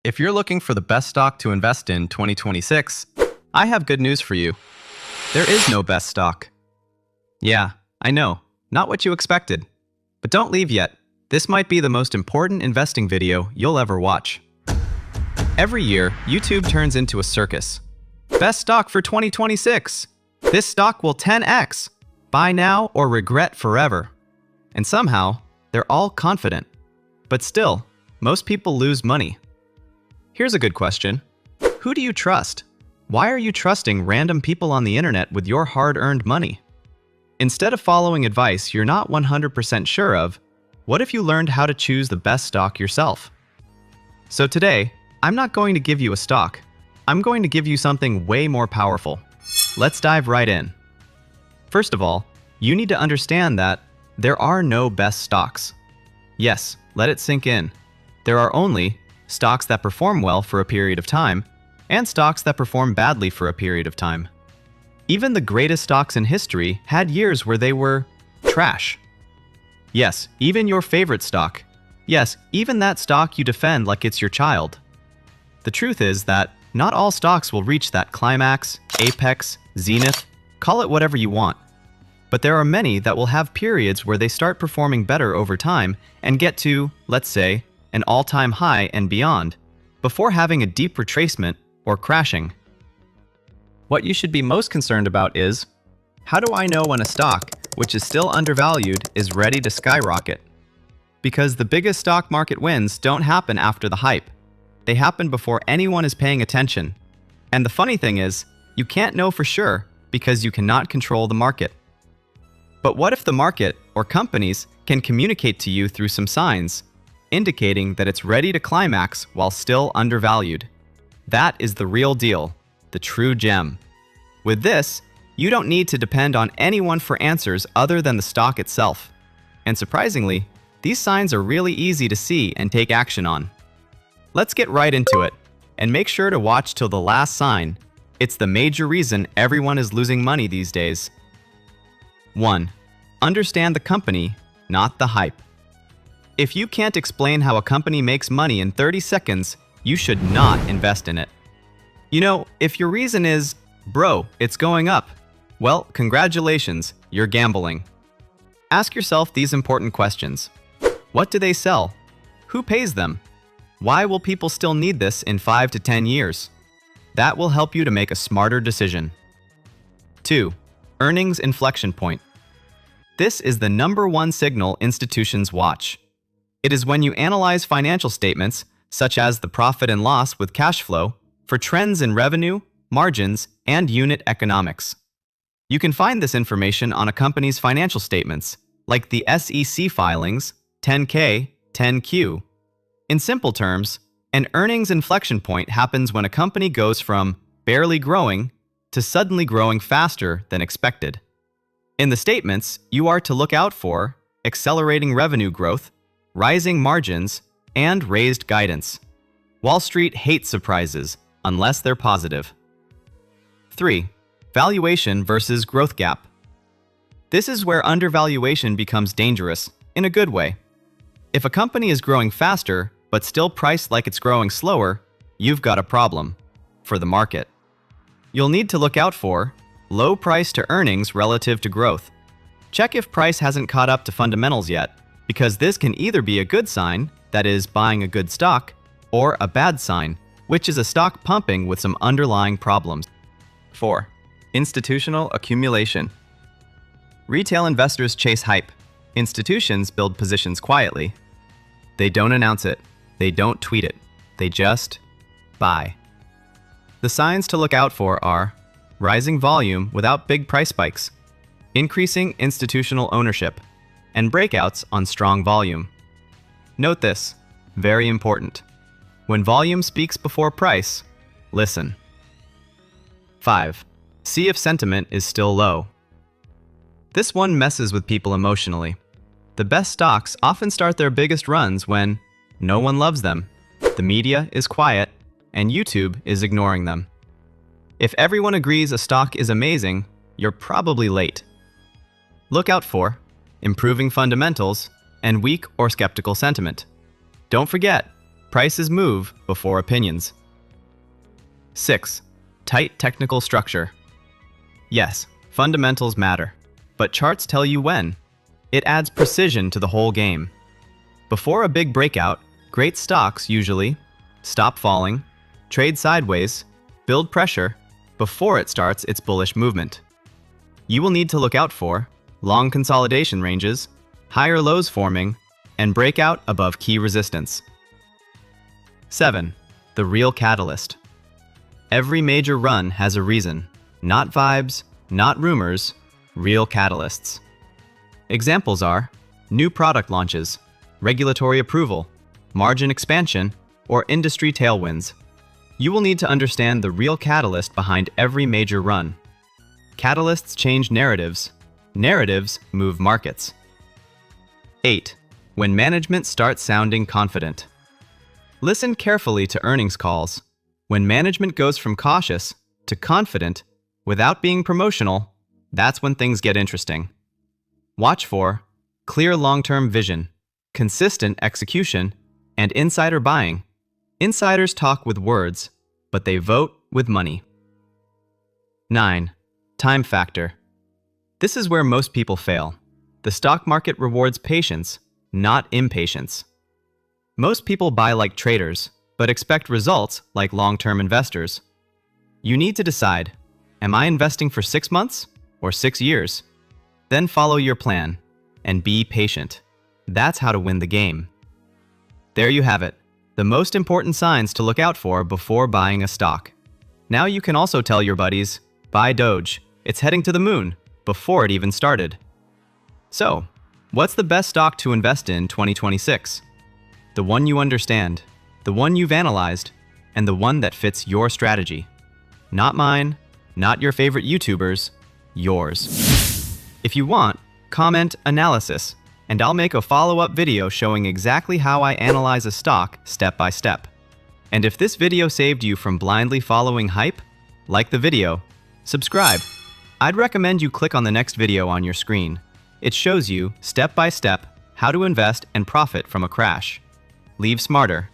If you're looking for the best stock to invest in 2026, I have good news for you. There is no best stock. Yeah, I know, not what you expected. But don't leave yet. This might be the most important investing video you'll ever watch. Every year, YouTube turns into a circus. Best stock for 2026. This stock will 10x. Buy now or regret forever. And somehow, they're all confident. But still, most people lose money. Here's a good question. Who do you trust? Why are you trusting random people on the internet with your hard-earned money? Instead of following advice you're not 100% sure of, what if you learned how to choose the best stock yourself? So today, I'm not going to give you a stock. I'm going to give you something way more powerful. Let's dive right in. First of all, you need to understand that there are no best stocks. Yes, let it sink in. There are only stocks that perform well for a period of time, and stocks that perform badly for a period of time. Even the greatest stocks in history had years where they were trash. Yes, even your favorite stock. Yes, even that stock you defend like it's your child. The truth is that not all stocks will reach that climax, apex, zenith, call it whatever you want. But there are many that will have periods where they start performing better over time and get to, let's say, an all-time high and beyond, before having a deep retracement or crashing. What you should be most concerned about is, how do I know when a stock, which is still undervalued, is ready to skyrocket? Because the biggest stock market wins don't happen after the hype. They happen before anyone is paying attention. And the funny thing is, you can't know for sure because you cannot control the market. But what if the market, or companies, can communicate to you through some signs, indicating that it's ready to climax while still undervalued? That is the real deal, the true gem. With this, you don't need to depend on anyone for answers other than the stock itself. And surprisingly, these signs are really easy to see and take action on. Let's get right into it, and make sure to watch till the last sign. It's the major reason everyone is losing money these days. 1. Understand the company, not the hype. If you can't explain how a company makes money in 30 seconds, you should not invest in it. You know, if your reason is, bro, it's going up, well, congratulations, you're gambling. Ask yourself these important questions. What do they sell? Who pays them? Why will people still need this in 5 to 10 years? That will help you to make a smarter decision. 2. Earnings inflection point. This is the #1 signal institutions watch. It is when you analyze financial statements, such as the profit and loss with cash flow, for trends in revenue, margins, and unit economics. You can find this information on a company's financial statements, like the SEC filings, 10K, 10Q. In simple terms, an earnings inflection point happens when a company goes from barely growing to suddenly growing faster than expected. In the statements, you are to look out for accelerating revenue growth, rising margins, and raised guidance. Wall Street hates surprises, unless they're positive. 3. Valuation versus growth gap. This is where undervaluation becomes dangerous, in a good way. If a company is growing faster, but still priced like it's growing slower, you've got a problem for the market. You'll need to look out for low price to earnings relative to growth. Check if price hasn't caught up to fundamentals yet, because this can either be a good sign, that is, buying a good stock, or a bad sign, which is a stock pumping with some underlying problems. 4. Institutional accumulation. Retail investors chase hype. Institutions build positions quietly. They don't announce it. They don't tweet it. They just buy. The signs to look out for are rising volume without big price spikes, increasing institutional ownership, and breakouts on strong volume. Note this, very important. When volume speaks before price, listen. 5. See if sentiment is still low. This one messes with people emotionally. The best stocks often start their biggest runs when no one loves them, the media is quiet, and YouTube is ignoring them. If everyone agrees a stock is amazing, you're probably late. Look out for improving fundamentals and weak or skeptical sentiment. Don't forget, Prices move before opinions. 6. Tight technical structure. Yes, fundamentals matter, but charts tell you when. It adds precision to the whole game. Before a big breakout, great stocks usually stop falling, trade sideways, build pressure before it starts its bullish movement. You will need to look out for long consolidation ranges, higher lows forming, and breakout above key resistance. 7. The real catalyst. Every major run has a reason, not vibes, not rumors, real catalysts. Examples are new product launches, regulatory approval, margin expansion, or industry tailwinds. You will need to understand the real catalyst behind every major run. Catalysts change narratives. Narratives move markets. 8. When management starts sounding confident. Listen carefully to earnings calls. When management goes from cautious to confident without being promotional, that's when things get interesting. Watch for clear long-term vision, consistent execution, and insider buying. Insiders talk with words, but they vote with money. 9. Time factor. This is where most people fail. The stock market rewards patience, not impatience. Most people buy like traders, but expect results like long-term investors. You need to decide, am I investing for 6 months or 6 years? Then follow your plan and be patient. That's how to win the game. There you have it, the most important signs to look out for before buying a stock. Now you can also tell your buddies, buy Doge, it's heading to the moon, before it even started. So, what's the best stock to invest in 2026? The one you understand, the one you've analyzed, and the one that fits your strategy. Not mine, not your favorite YouTubers, yours. If you want, comment analysis, and I'll make a follow-up video showing exactly how I analyze a stock step by step. And if this video saved you from blindly following hype, like the video, subscribe. I'd recommend you click on the next video on your screen. It shows you, step by step, how to invest and profit from a crash. Leave smarter,